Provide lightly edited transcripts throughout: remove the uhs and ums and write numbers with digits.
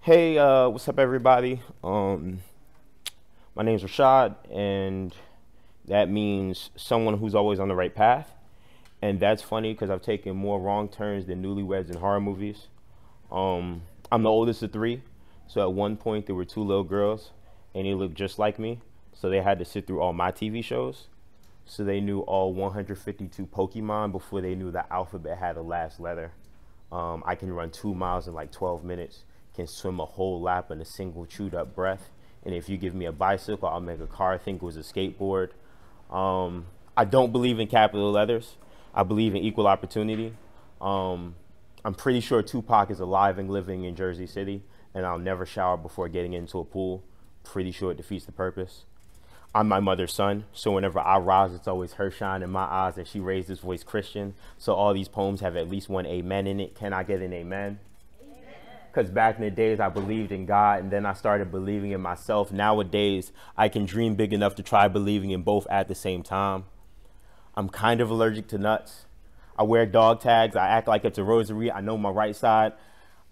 Hey, what's up, everybody? My name's Rashad, and that means someone who's always on the right path. And that's funny because I've taken more wrong turns than newlyweds in horror movies. I'm the oldest of three, so at one point there were two little girls, and they looked just like me, so they had to sit through all my TV shows. So they knew all 152 Pokemon before they knew the alphabet had a last letter. I can run 2 miles in like 12 minutes, can swim a whole lap in a single chewed up breath. And if you give me a bicycle, I'll make a car think it was a skateboard. I don't believe in capital letters. I believe in equal opportunity. I'm pretty sure Tupac is alive and living in Jersey City, and I'll never shower before getting into a pool. Pretty sure it defeats the purpose. I'm my mother's son, so whenever I rise, it's always her shine in my eyes, and she raised this voice Christian. So all these poems have at least one amen in it. Can I get an amen? Because back in the days, I believed in God, and then I started believing in myself. Nowadays, I can dream big enough to try believing in both at the same time. I'm kind of allergic to nuts. I wear dog tags. I act like it's a rosary. I know my right side.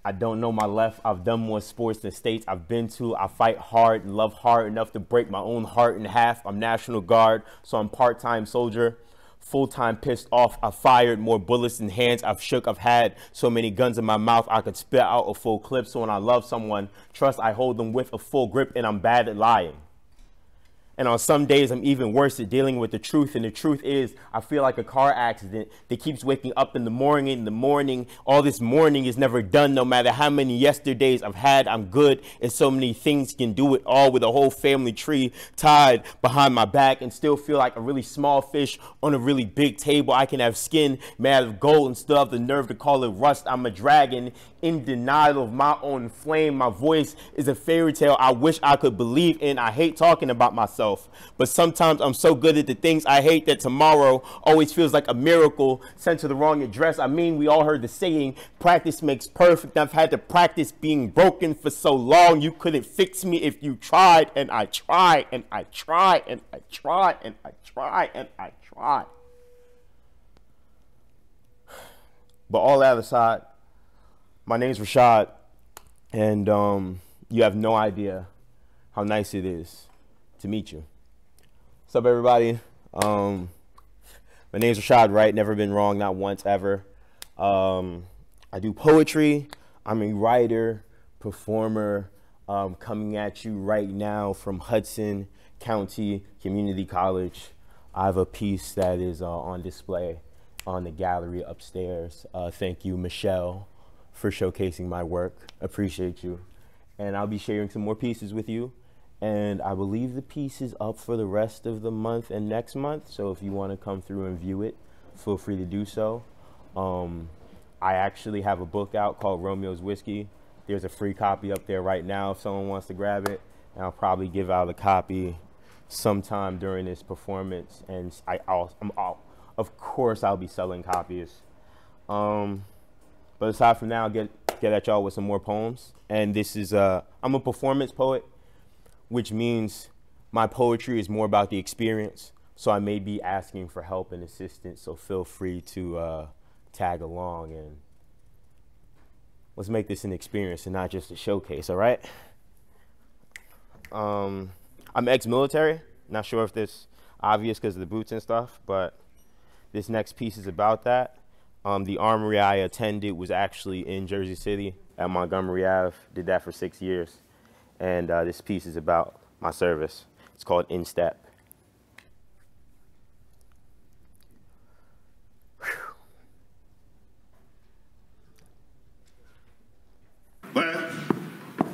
I don't know my left. I've done more sports than states I've been to. I fight hard and love hard enough to break my own heart in half. I'm National Guard, so I'm part-time soldier. Full-time pissed off. I fired more bullets than hands I've shook. I've had so many guns in my mouth I could spit out a full clip. So when I love someone, trust I hold them with a full grip, and I'm bad at lying. And on some days, I'm even worse at dealing with the truth. And the truth is, I feel like a car accident that keeps waking up in the morning. All this morning is never done. No matter how many yesterdays I've had, I'm good. And so many things can do it all with a whole family tree tied behind my back and still feel like a really small fish on a really big table. I can have skin made out of gold and still have the nerve to call it rust. I'm a dragon in denial of my own flame. My voice is a fairy tale I wish I could believe in. I hate talking about myself. But sometimes I'm so good at the things I hate that tomorrow always feels like a miracle sent to the wrong address. I mean, we all heard the saying, practice makes perfect. I've had to practice being broken for so long. You couldn't fix me if you tried. And I tried, and I tried, and I tried, and I tried, and I tried. But all that aside, my name's Rashad, and you have no idea how nice it is to meet you. What's up, everybody? My name's Rashad Wright, never been wrong, not once, ever. I do poetry. I'm a writer, performer, coming at you right now from Hudson County Community College. I have a piece that is on display on the gallery upstairs. Thank you, Michelle, for showcasing my work. Appreciate you. And I'll be sharing some more pieces with you. And I believe the piece is up for the rest of the month and next month. So if you want to come through and view it, feel free to do so. I actually have a book out called Romeo's Whiskey. There's a free copy up there right now if someone wants to grab it. And I'll probably give out a copy sometime during this performance. And of course, I'll be selling copies. But aside from that, I'll get at y'all with some more poems. And this is, I'm a performance poet, which means my poetry is more about the experience. So I may be asking for help and assistance, so feel free to tag along, and let's make this an experience and not just a showcase, all right? I'm ex-military. Not sure if this is obvious because of the boots and stuff, but this next piece is about that. The armory I attended was actually in Jersey City at Montgomery Ave. Did that for 6 years. And this piece is about my service. It's called In Step. Left,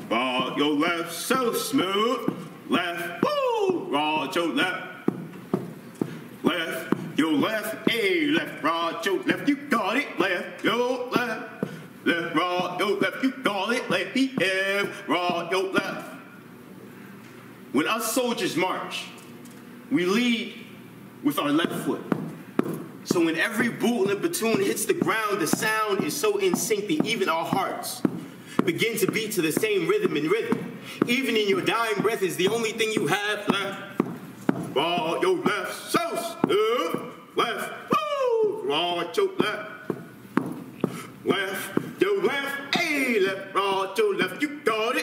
ball, your left, so smooth. Left, woo, rod, your left. Left, your left, hey, left, rod, your left, you got it. Left, your left. Left, rod, your left, you got it. Left, left, rod, your left. When us soldiers march, we lead with our left foot. So when every boot and platoon hits the ground, the sound is so in sync that even our hearts begin to beat to the same rhythm and rhythm. Even in your dying breath is the only thing you have left. Rod, your left, so smooth. Left, woo, rod, your left. Left, your left, hey, left, rod, your left, you got it.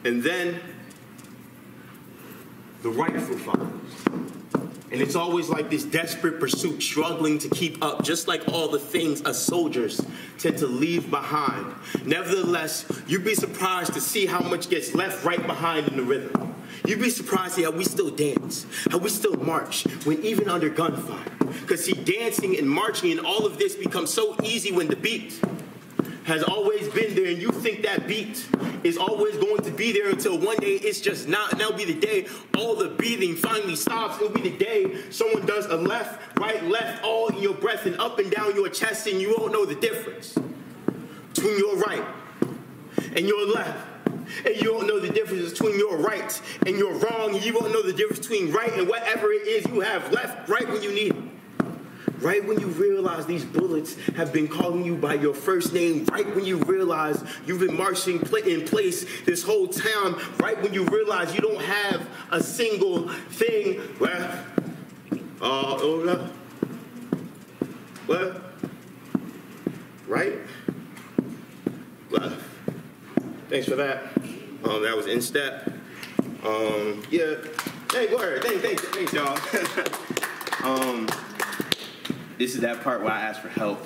And then the rifle follows. And it's always like this desperate pursuit, struggling to keep up, just like all the things us soldiers tend to leave behind. Nevertheless, you'd be surprised to see how much gets left right behind in the rhythm. You'd be surprised to see how we still dance, how we still march, when even under gunfire. Because see, dancing and marching and all of this becomes so easy when the beat has always been there, and you think that beat is always going to be there until one day it's just not, and that'll be the day all the breathing finally stops. It'll be the day someone does a left, right, left, all in your breath and up and down your chest, and you won't know the difference between your right and your left. And you don't know the difference between your right and your wrong, and you won't know the difference between right and whatever it is you have left right when you need it. Right when you realize these bullets have been calling you by your first name, right when you realize you've been marching in place this whole time, right when you realize you don't have a single thing left, left, right, left. Thanks for that. That was in step. Yeah. Hey, word. Thanks, y'all. This is that part where I ask for help.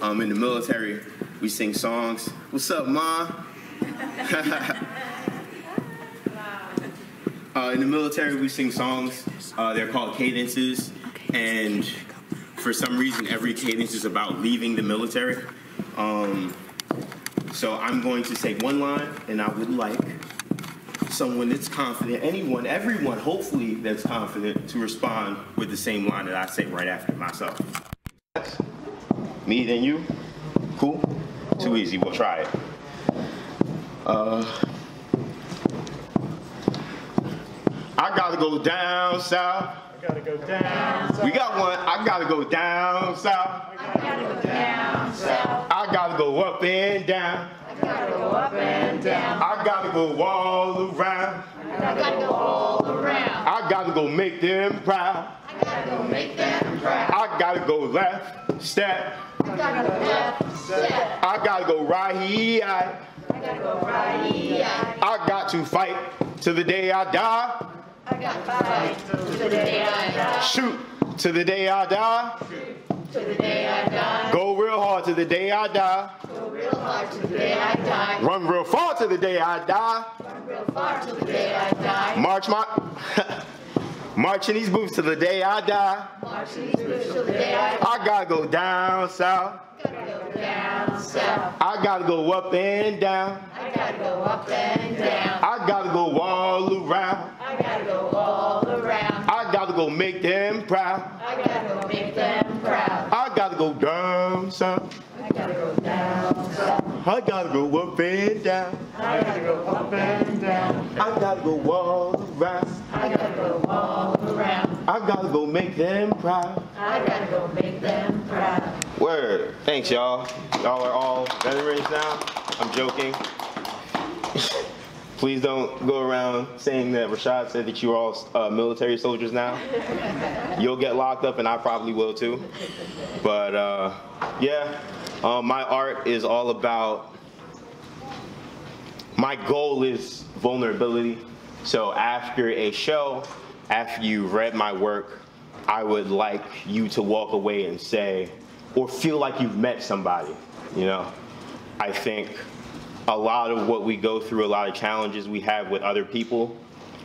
In the military, we sing songs. What's up, Ma? In the military, we sing songs. They're called cadences. And for some reason, every cadence is about leaving the military. So I'm going to say one line, and I would like someone that's confident, everyone, hopefully, that's confident to respond with the same line that I say right after myself. Me, then you? Cool? Too easy, we'll try it. I gotta go down south. I gotta go down south. We got one. I gotta go down south. I gotta go down south. I gotta go up and down. I gotta go up and down. I gotta go all around. I gotta go all around. I gotta go make them proud. I gotta go make them proud. I gotta go left step. I gotta go left step. I gotta go right here. I gotta go right here. I got to fight till the day I die. I gotta fight till the day I die. Shoot till the day I die. Till the day I die. Go real hard till the day I die. Go real hard till the day I die. Run real far till the day I die. Run real far till the day I die. March in these boots till the day I die. March in these boots till the day I die. I gotta go down south. I gotta go down south. I gotta go up and down. I gotta go up and down. I gotta go all around. I gotta go all around. I gotta go make them proud. I gotta go make them proud. I gotta go down south. I gotta go down south. I gotta go up and down. I gotta go up and down. I gotta go all around. I gotta go all around. I gotta go make them proud. I gotta go make them proud. Word. Thanks, y'all. Y'all are all veterans now. I'm joking. Please don't go around saying that Rashad said that you're all military soldiers now. You'll get locked up, and I probably will too. But yeah, my art is all about, my goal is vulnerability. So after a show, after you read my work, I would like you to walk away and say, or feel like you've met somebody, you know? I think a lot of what we go through, a lot of challenges we have with other people,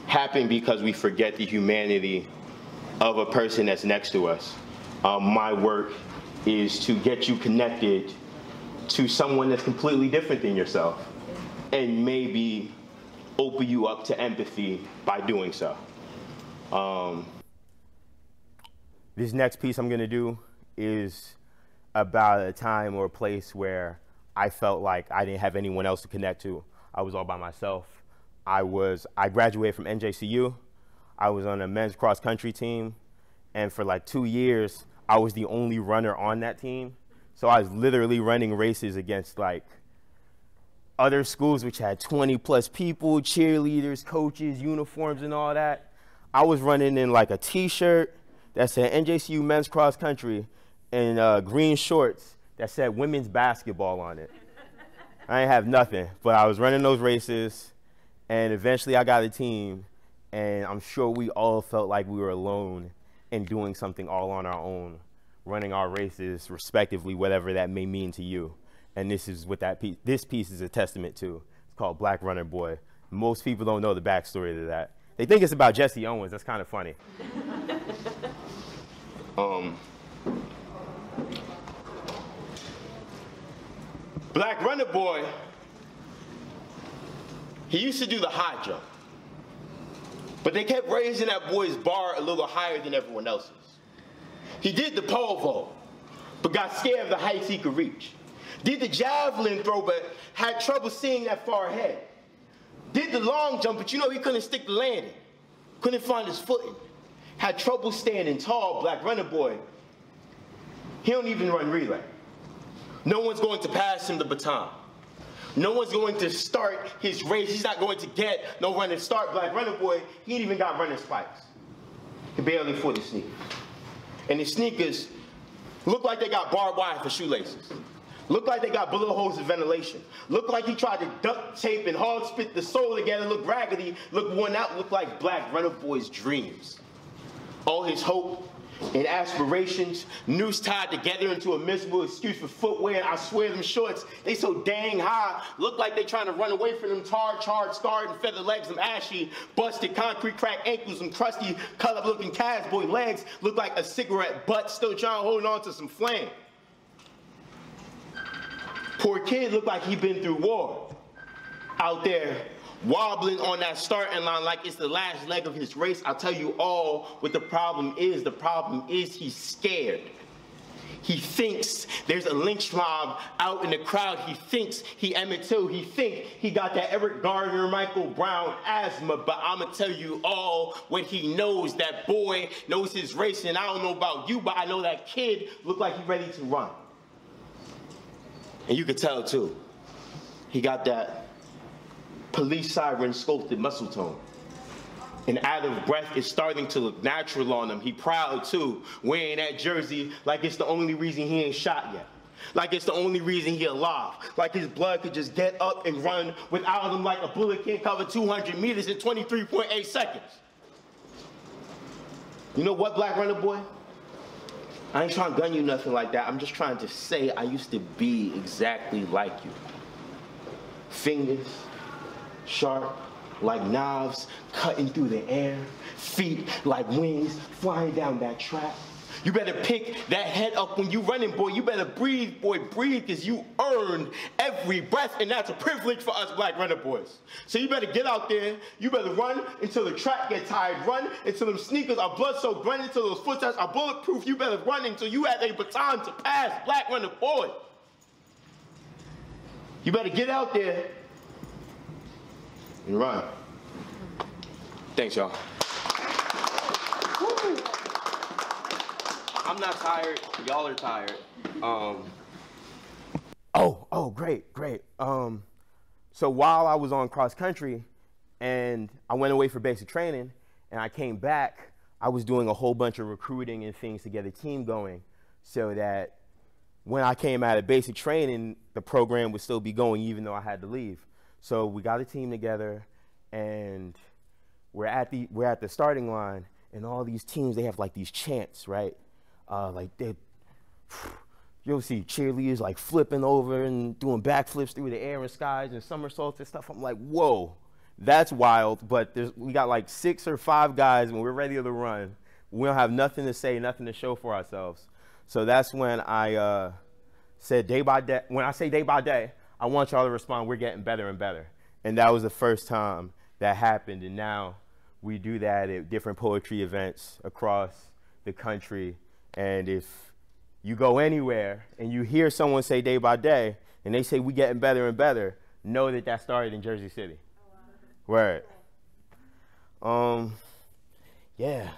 happen because we forget the humanity of a person that's next to us. My work is to get you connected to someone that's completely different than yourself, and maybe open you up to empathy by doing so. This next piece I'm gonna do is about a time or a place where I felt like I didn't have anyone else to connect to. I was all by myself. I graduated from NJCU. I was on a men's cross country team, and for like 2 years, I was the only runner on that team. So I was literally running races against like other schools which had 20 plus people, cheerleaders, coaches, uniforms, and all that. I was running in like a t-shirt that said NJCU men's cross country and green shorts that said women's basketball on it. I didn't have nothing, but I was running those races, And eventually I got a team, and I'm sure we all felt like we were alone and doing something all on our own, running our races respectively, whatever that may mean to you. And this is what this piece is a testament to. It's called Black Runner Boy. Most people don't know the backstory to that. They think it's about Jesse Owens. That's kind of funny. Black Runner Boy, he used to do the high jump, but they kept raising that boy's bar a little higher than everyone else's. He did the pole vault, but got scared of the heights he could reach. Did the javelin throw, but had trouble seeing that far ahead. Did the long jump, but you know he couldn't stick the landing. Couldn't find his footing. Had trouble standing tall. Black Runner Boy, he don't even run relay. No one's going to pass him the baton. No one's going to start his race. He's not going to get no running start. Black Runner Boy, he ain't even got running spikes. He barely afford his sneakers. And his sneakers look like they got barbed wire for shoelaces. Look like they got bullet holes in ventilation. Look like he tried to duct tape and hog spit the sole together, look raggedy, look worn out, look like Black Runner Boy's dreams. All his hope and aspirations, noose tied together into a miserable excuse for footwear, and I swear them shorts, they so dang high, look like they trying to run away from them tarred, charred, scarred, and feather legs, them ashy, busted, concrete cracked ankles, them crusty, cut-up looking calves, boy legs, look like a cigarette butt still trying to hold on to some flame. Poor kid looked like he'd been through war. Out there, wobbling on that starting line like it's the last leg of his race. I'll tell you all what the problem is. The problem is he's scared. He thinks there's a lynch mob out in the crowd. He thinks he Emmett Till. He thinks he got that Eric Gardner, Michael Brown asthma. But I'ma tell you all what he knows. That boy knows his race. And I don't know about you, but I know that kid looked like he's ready to run. And you could tell too. He got that police siren sculpted muscle tone. And out of breath is starting to look natural on him. He proud too, wearing that jersey like it's the only reason he ain't shot yet. Like it's the only reason he alive. Like his blood could just get up and run without him, like a bullet can't cover 200 meters in 23.8 seconds. You know what, Black Runner Boy? I ain't trying to gun you nothing like that. I'm just trying to say I used to be exactly like you. Fingers sharp like knives cutting through the air, feet like wings flying down that track. You better pick that head up when you running, boy. You better breathe, boy, breathe, because you earned every breath, and that's a privilege for us Black Runner Boys. So you better get out there. You better run until the track gets tired. Run until them sneakers are blood-soaked. Run until those footsteps are bulletproof. You better run until you have a baton to pass, Black Runner Boy. You better get out there and run. Thanks, y'all. I'm not tired. Y'all are tired. Great. So while I was on cross country and I went away for basic training and I came back, I was doing a whole bunch of recruiting and things to get a team going so that when I came out of basic training, the program would still be going even though I had to leave. So we got a team together and we're at the starting line, and all these teams, they have like these chants, right? You'll see cheerleaders like flipping over and doing backflips through the air and skies and somersaults and stuff. I'm like, whoa, that's wild. But we got like 6 or 5 guys and we're ready to run. We don't have nothing to say, nothing to show for ourselves. So that's when I said day by day, when I say day by day, I want y'all to respond, we're getting better and better. And that was the first time that happened. And now we do that at different poetry events across the country. And if you go anywhere and you hear someone say day by day and they say we getting better and better, know that that started in Jersey City. Oh, wow. Word. Yeah.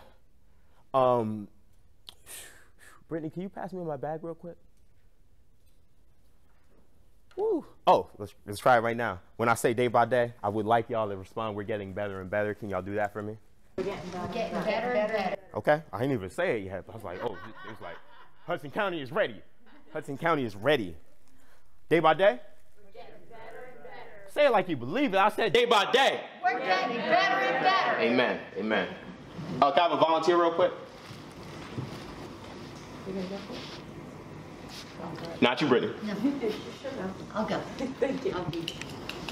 Brittany, can you pass me my bag real quick? Woo. Oh, let's try it right now. When I say day by day, I would like y'all to respond, we're getting better and better. Can y'all do that for me? We're getting better and better. Okay, I didn't even say it yet, but I was like, oh, it was like, Hudson County is ready. Hudson County is ready. Day by day? We're getting better and better. Say it like you believe it. I said day by day. We're getting better and better. Amen. Amen. Can I have a volunteer real quick? Not you, Brittany. No. I'll go. Thank you. I'll be.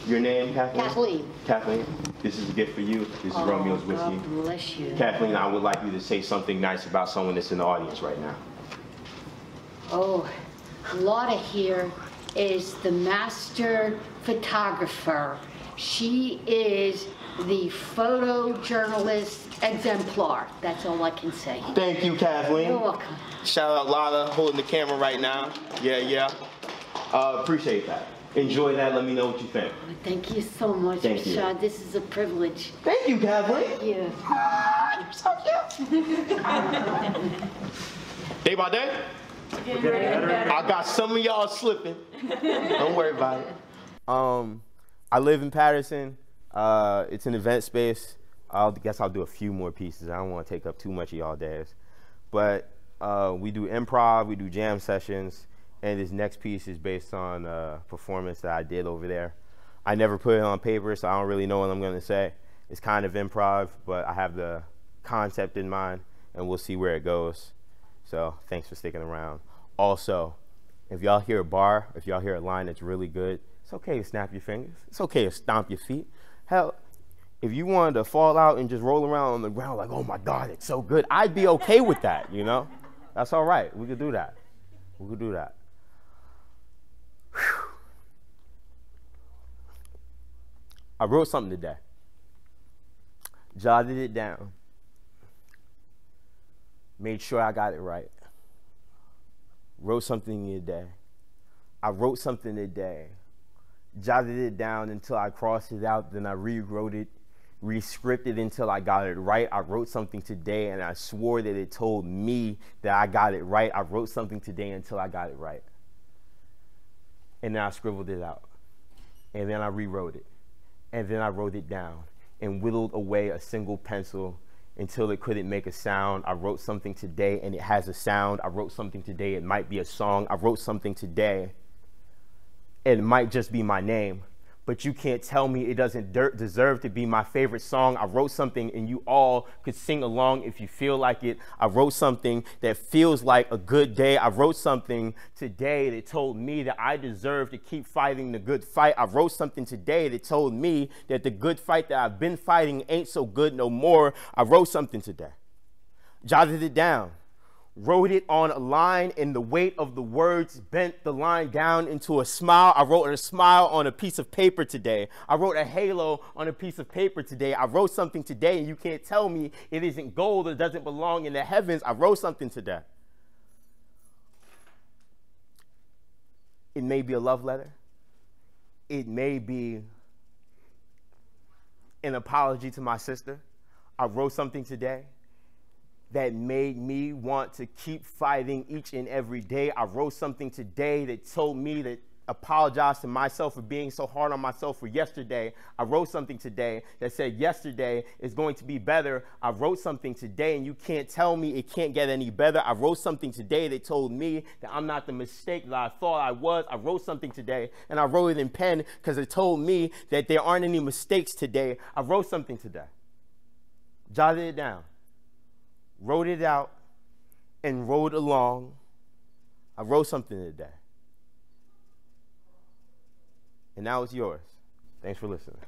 Your name, Kathleen? Kathleen. Kathleen, this is a gift for you. This is Romeo's whiskey. God bless you. Kathleen, I would like you to say something nice about someone that's in the audience right now. Oh, Lotta here is the master photographer. She is the photojournalist exemplar. That's all I can say. Thank you, Kathleen. You're welcome. Shout out Lotta, holding the camera right now. Yeah. Appreciate that. Enjoy that. Let me know what you think. Oh, thank you so much, Thank you. Rashad. This is a privilege. Thank you, Kathleen. Thank you. You're so cute. Day by day? I got some of y'all slipping. Don't worry about it. I live in Patterson. It's an event space. I guess I'll do a few more pieces. I don't want to take up too much of y'all days. But we do improv, we do jam sessions, and this next piece is based on a performance that I did over there. I never put it on paper, so I don't really know what I'm going to say. It's kind of improv, but I have the concept in mind, and we'll see where it goes. So thanks for sticking around. Also, if y'all hear a bar, if y'all hear a line that's really good, it's okay to snap your fingers. It's okay to stomp your feet. Hell, if you wanted to fall out and just roll around on the ground like, oh my God, it's so good, I'd be okay with that, you know? That's all right. We could do that. We could do that. Whew. I wrote something today. Jotted it down. Made sure I got it right. Wrote something today. I wrote something today. Jotted it down until I crossed it out, then I rewrote it, re-scripted until I got it right. I wrote something today and I swore that it told me that I got it right. I wrote something today until I got it right. And then I scribbled it out. And then I rewrote it. And then I wrote it down and whittled away a single pencil until it couldn't make a sound. I wrote something today and it has a sound. I wrote something today, it might be a song. I wrote something today, it might just be my name, but you can't tell me it doesn't deserve to be my favorite song. I wrote something and you all could sing along if you feel like it. I wrote something that feels like a good day. I wrote something today that told me that I deserve to keep fighting the good fight. I wrote something today that told me that the good fight that I've been fighting ain't so good no more. I wrote something today, jotted it down, wrote it on a line, and the weight of the words bent the line down into a smile. I wrote a smile on a piece of paper today. I wrote a halo on a piece of paper today. I wrote something today, and you can't tell me it isn't gold or doesn't belong in the heavens. I wrote something today. It may be a love letter. It may be an apology to my sister. I wrote something today that made me want to keep fighting each and every day. I wrote something today that told me to apologize to myself for being so hard on myself for yesterday. I wrote something today that said yesterday is going to be better. I wrote something today and you can't tell me it can't get any better. I wrote something today that told me that I'm not the mistake that I thought I was. I wrote something today and I wrote it in pen because it told me that there aren't any mistakes today. I wrote something today, jotted it down, wrote it out, and rode along. I wrote something today. And now it's yours. Thanks for listening.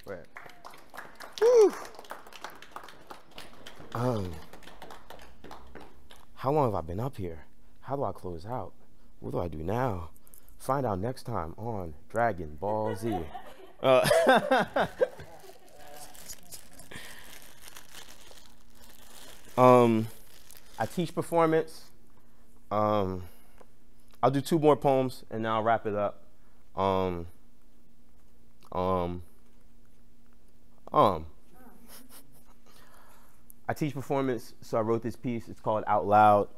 Right. Woo. How long have I been up here? How do I close out? What do I do now? Find out next time on Dragon Ball Z. I teach performance. I'll do 2 more poems and then I'll wrap it up. I teach performance, so I wrote this piece. It's called Out Loud.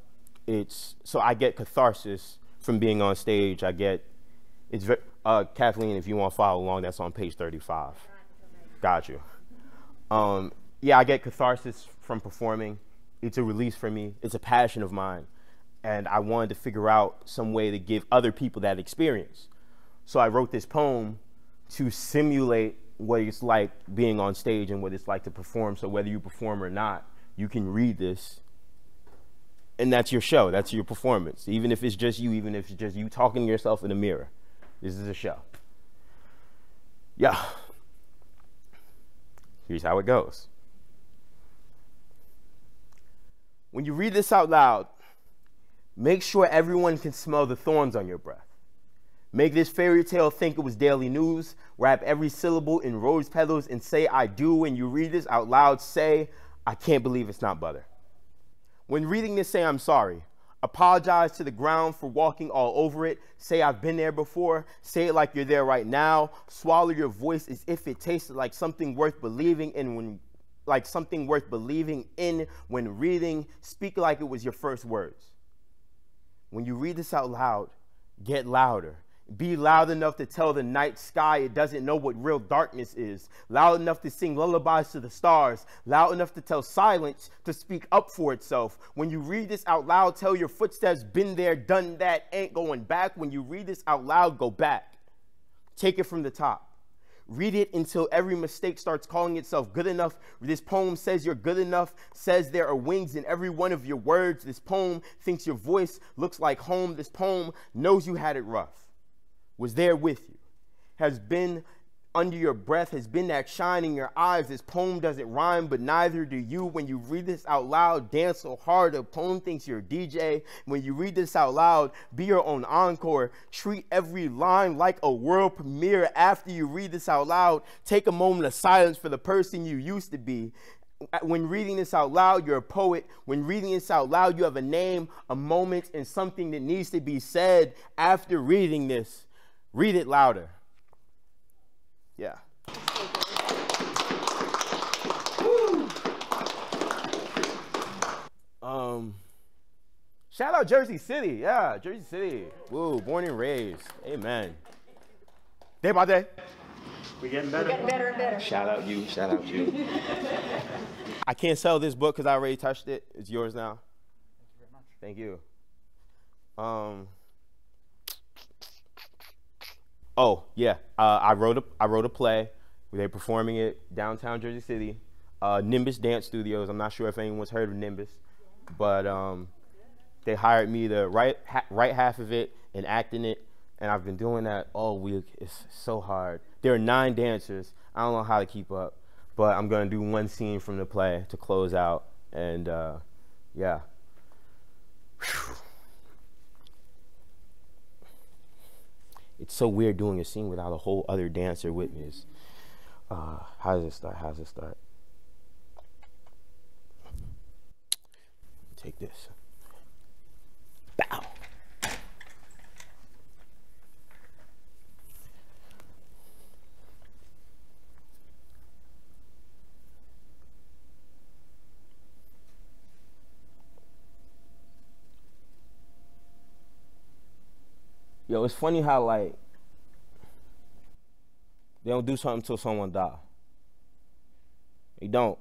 So I get catharsis from being on stage. Kathleen, if you want to follow along, that's on page 35. Got you. Yeah, I get catharsis from performing. It's a release for me. It's a passion of mine. And I wanted to figure out some way to give other people that experience. So I wrote this poem to simulate what it's like being on stage and what it's like to perform. So whether you perform or not, you can read this, and that's your show. That's your performance. Even if it's just you, even if it's just you talking to yourself in the mirror, this is a show. Yeah. Here's how it goes. When you read this out loud, make sure everyone can smell the thorns on your breath. Make this fairy tale think it was daily news. Wrap every syllable in rose petals and say, I do. When you read this out loud, say, I can't believe it's not butter. When reading this, say, I'm sorry. Apologize to the ground for walking all over it. Say, I've been there before. Say it like you're there right now. Swallow your voice as if it tasted like something worth believing in when reading. Speak like it was your first words. When you read this out loud, get louder. Be loud enough to tell the night sky it doesn't know what real darkness is. Loud enough to sing lullabies to the stars. Loud enough to tell silence to speak up for itself. When you read this out loud, tell your footsteps, been there, done that, ain't going back. When you read this out loud, go back. Take it from the top. Read it until every mistake starts calling itself good enough. This poem says you're good enough, says there are wings in every one of your words. This poem thinks your voice looks like home. This poem knows you had it rough, was there with you, has been under your breath, has been that shine in your eyes. This poem doesn't rhyme, but neither do you. When you read this out loud, dance so hard the poem thinks you're a DJ. When you read this out loud, be your own encore. Treat every line like a world premiere. After you read this out loud, take a moment of silence for the person you used to be. When reading this out loud, you're a poet. When reading this out loud, you have a name, a moment, and something that needs to be said. After reading this, read it louder. Yeah. Shout out Jersey City. Yeah, Jersey City. Woo, born and raised. Amen. Day by day. We're getting better. Getting better and better. Shout out you. Shout out you. I can't sell this book because I already touched it. It's yours now. Thank you very much. Thank you. Oh yeah, I wrote a play. They're performing it downtown Jersey City, Nimbus Dance Studios. I'm not sure if anyone's heard of Nimbus, but they hired me to write half of it and act in it, and I've been doing that all week. It's so hard. There are 9 dancers. I don't know how to keep up, but I'm gonna do one scene from the play to close out, and yeah. Whew. It's so weird doing a scene without a whole other dancer with me. How does it start? How does it start? Take this. Bow. Yo, it's funny how, like, they don't do something until someone dies. They don't.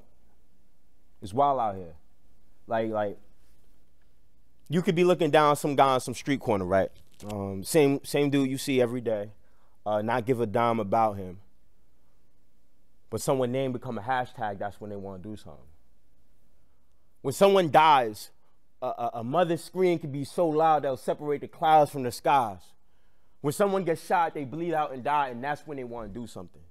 It's wild out here. Like, you could be looking down some guy on some street corner, right? Same dude you see every day, not give a dime about him. But someone's name become a hashtag, that's when they want to do something. When someone dies, a mother's scream can be so loud that'll separate the clouds from the skies. When someone gets shot, they bleed out and die, and that's when they want to do something.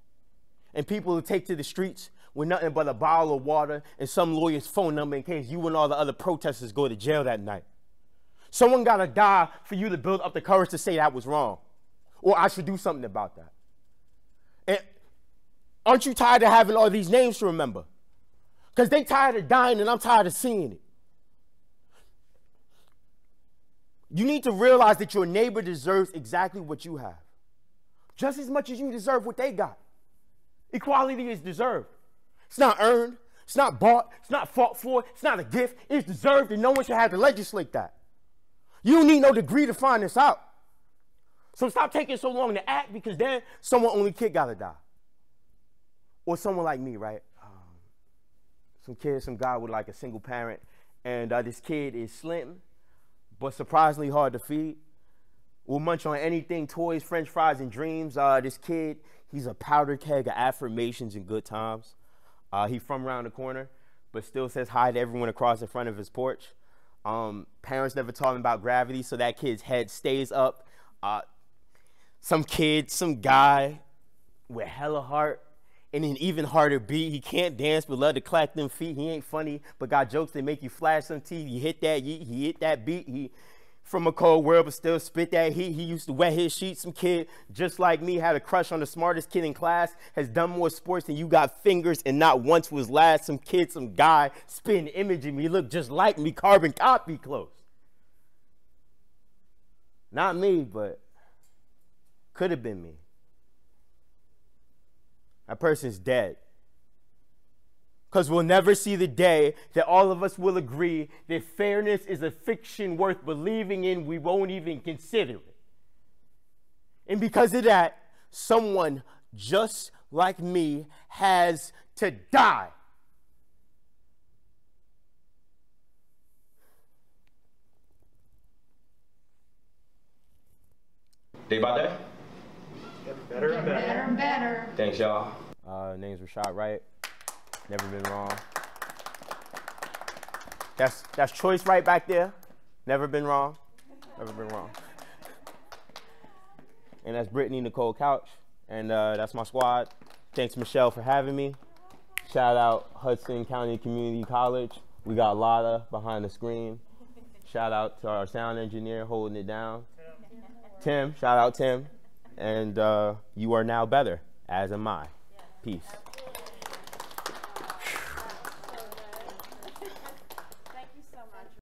And people who take to the streets with nothing but a bottle of water and some lawyer's phone number in case you and all the other protesters go to jail that night. Someone got to die for you to build up the courage to say that was wrong, or I should do something about that. And aren't you tired of having all these names to remember? Because they tired of dying, and I'm tired of seeing it. You need to realize that your neighbor deserves exactly what you have, just as much as you deserve what they got. Equality is deserved. It's not earned. It's not bought. It's not fought for. It's not a gift. It's deserved, and no one should have to legislate that. You don't need no degree to find this out. So stop taking so long to act, because then someone only kid got to die. Or someone like me, right? Some guy with like a single parent, and this kid is slim, but surprisingly hard to feed. Will munch on anything, toys, french fries, and dreams. This kid, he's a powder keg of affirmations and good times. He from around the corner, but still says hi to everyone across the front of his porch. Parents never taught him about gravity, so that kid's head stays up. Some kid, some guy with hella heart and an even harder beat. He can't dance but love to clack them feet. He ain't funny but got jokes that make you flash some teeth. He hit that yeet, he hit that beat. He from a cold world but still spit that heat. He used to wet his sheets. Some kid just like me had a crush on the smartest kid in class. Has done more sports than you got fingers and not once was last. Some kid, some guy spitting image of me. Look just like me, carbon copy close. Not me, but could have been me. That person's dead. Because we'll never see the day that all of us will agree that fairness is a fiction worth believing in. We won't even consider it. And because of that, someone just like me has to die. Day by day? Better and better. Better and better. Thanks, y'all. Name's Rashad Wright. Never been wrong. That's Choice right back there. Never been wrong. Never been wrong. And that's Brittany Nicole Couch. And that's my squad. Thanks, Michelle, for having me. Shout out Hudson County Community College. We got Lotta behind the screen. Shout out to our sound engineer holding it down. Tim, shout out Tim. And you are now better, as am I. Peace.